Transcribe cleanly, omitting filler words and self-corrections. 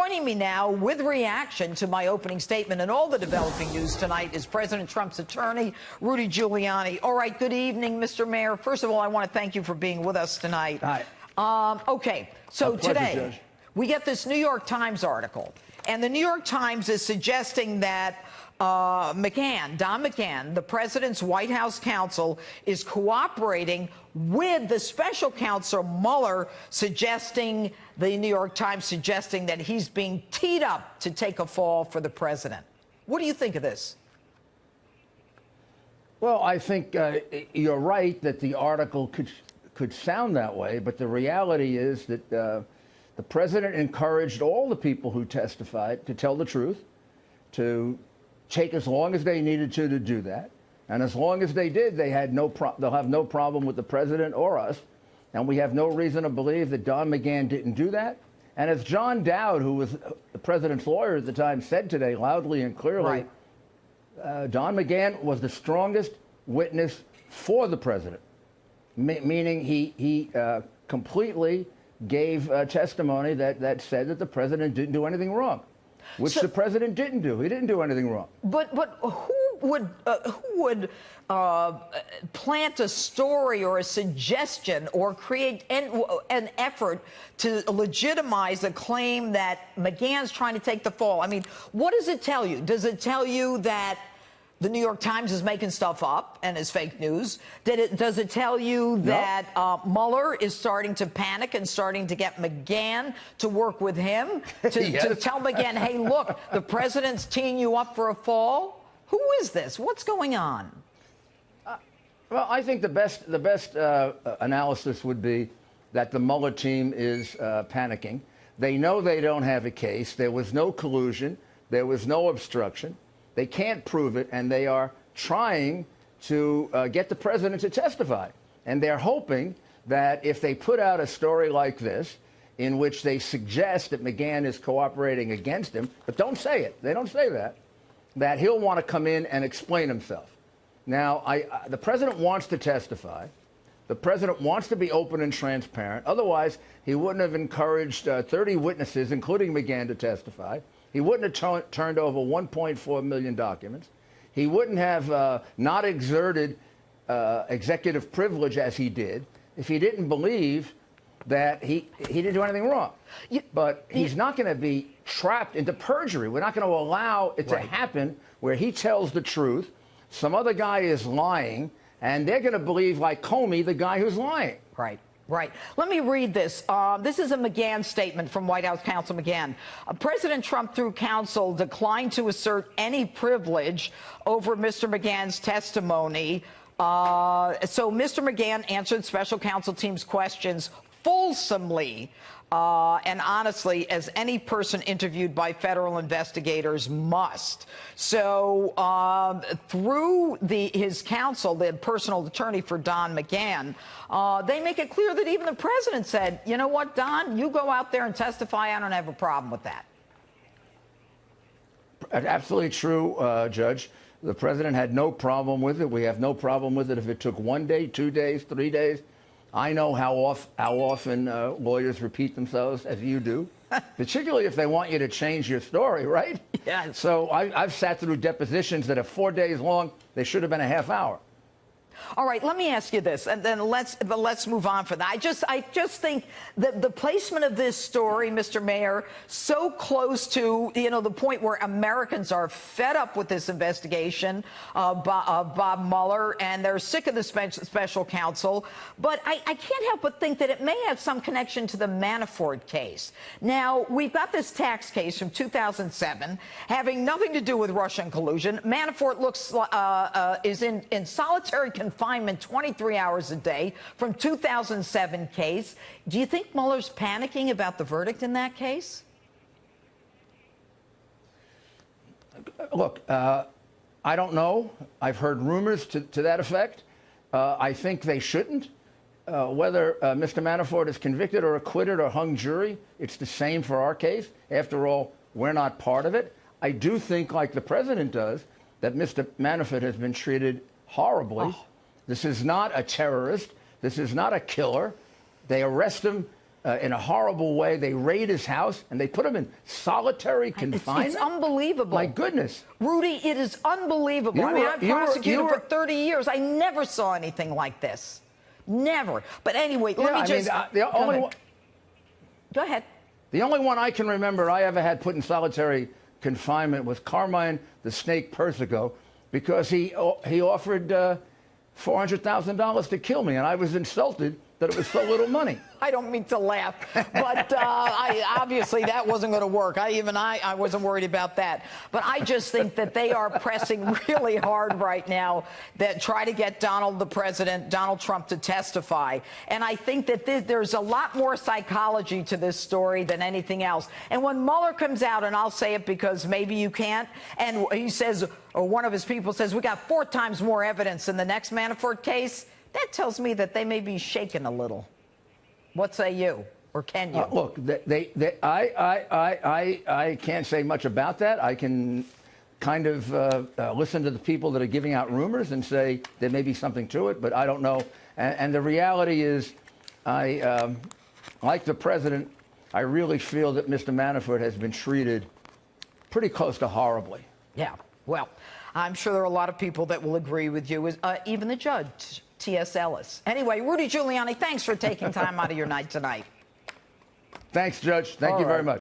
joining me now with reaction to my opening statement and all the developing news tonight is President Trump's attorney, Rudy Giuliani. All right, good evening, Mr. Mayor. First of all, I want to thank you for being with us tonight. Hi. Okay, so pleasure, today Judge. we get this New York Times article, and the New York Times is suggesting that Don McGahn, the president's White House counsel, is cooperating with the special counsel Mueller, the New York Times suggesting that he's being teed up to take a fall for the president. What do you think of this? Well, I think you're right that the article could sound that way, but the reality is that the president encouraged all the people who testified to tell the truth, to take as long as they needed to do that. And as long as they did, they'll have no problem with the president or us. And we have no reason to believe that Don McGahn didn't do that. And as John Dowd, who was the president's lawyer at the time, said today loudly and clearly, right. Don McGahn was the strongest witness for the president, meaning he completely gave testimony that said that the president didn't do anything wrong. Which the president didn't do. He didn't do anything wrong. But who would plant a story or a suggestion or create an effort to legitimize a claim that McGahn's trying to take the fall? I mean, what does it tell you? Does it tell you that the New York Times is making stuff up and is fake news? Does it tell you that Mueller is starting to panic and starting to get McGahn to work with him to tell McGahn, hey, look, the president's teeing you up for a fall? Who is this? What's going on? Well, I think the best analysis would be that the Mueller team is panicking. They know they don't have a case. There was no collusion. There was no obstruction. They can't prove it, and they are trying to get the president to testify. And they're hoping that if they put out a story like this, in which they suggest that McGahn is cooperating against him, but don't say it, they don't say that he'll want to come in and explain himself. Now, the president wants to testify. The president wants to be open and transparent. Otherwise, he wouldn't have encouraged 30 witnesses, including McGahn, to testify. He wouldn't have turned over 1.4 million documents. He wouldn't have not exerted executive privilege as he did if he didn't believe that he didn't do anything wrong. But he's not going to be trapped into perjury. We're not going to allow it to happen where he tells the truth, some other guy is lying, and they're going to believe, like Comey, the guy who's lying. Right. Right. Let me read this. This is a McGahn statement from White House counsel McGahn. President Trump, through counsel, declined to assert any privilege over Mr. McGahn's testimony. So Mr. McGahn answered special counsel team's questions fulsomely and honestly, as any person interviewed by federal investigators must. So through his counsel, the personal attorney for Don McGahn, they make it clear that even the president said, you know what, Don, you go out there and testify. I don't have a problem with that. Absolutely true, Judge. The president had no problem with it. We have no problem with it if it took 1 day, 2 days, 3 days. I know how often lawyers repeat themselves, as you do, particularly if they want you to change your story, right? Yes. So I've sat through depositions that are 4 days long. They should have been a half hour. All right, let me ask you this, and then let's move on from that. I just think that the placement of this story, Mr. Mayor, so close to the point where Americans are fed up with this investigation of Bob Mueller, and they're sick of the special counsel. But I can't help but think that it may have some connection to the Manafort case. Now, we've got this tax case from 2007 having nothing to do with Russian collusion. Manafort is in solitary confinement 23 hours a day from 2007 case. Do you think Mueller's panicking about the verdict in that case? Look, I don't know. I've heard rumors to that effect. I think they shouldn't. Whether Mr. Manafort is convicted or acquitted or hung jury, it's the same for our case. After all, we're not part of it. I do think, like the president does, that Mr. Manafort has been treated horribly. Oh. This is not a terrorist. This is not a killer. They arrest him in a horrible way. They raid his house and they put him in solitary confinement. It's unbelievable. My goodness. Rudy, it is unbelievable. I'm prosecuted for 30 years. I never saw anything like this. Never. But anyway, let me just... Go ahead. The only one I can remember I ever had put in solitary confinement was Carmine the Snake Persico, because he offered $400,000 to kill me, and I was insulted that it was so little money. I don't mean to laugh, but obviously that wasn't going to work. I wasn't worried about that. But I just think that they are pressing really hard right now that try to get Donald Trump to testify. And I think that there's a lot more psychology to this story than anything else. And when Mueller comes out, and I'll say it because maybe you can't, and he says, or one of his people says, we got 4 times more evidence in the next Manafort case, that tells me that they may be shaken a little. What say you, or can you? Look, I can't say much about that. I can kind of listen to the people that are giving out rumors and say there may be something to it, but I don't know. And the reality is, like the president, I really feel that Mr. Manafort has been treated pretty close to horribly. Yeah, well, I'm sure there are a lot of people that will agree with you, even the judge, T.S. Ellis. Anyway, Rudy Giuliani, thanks for taking time out of your night tonight. Thanks, Judge. Thank you very much.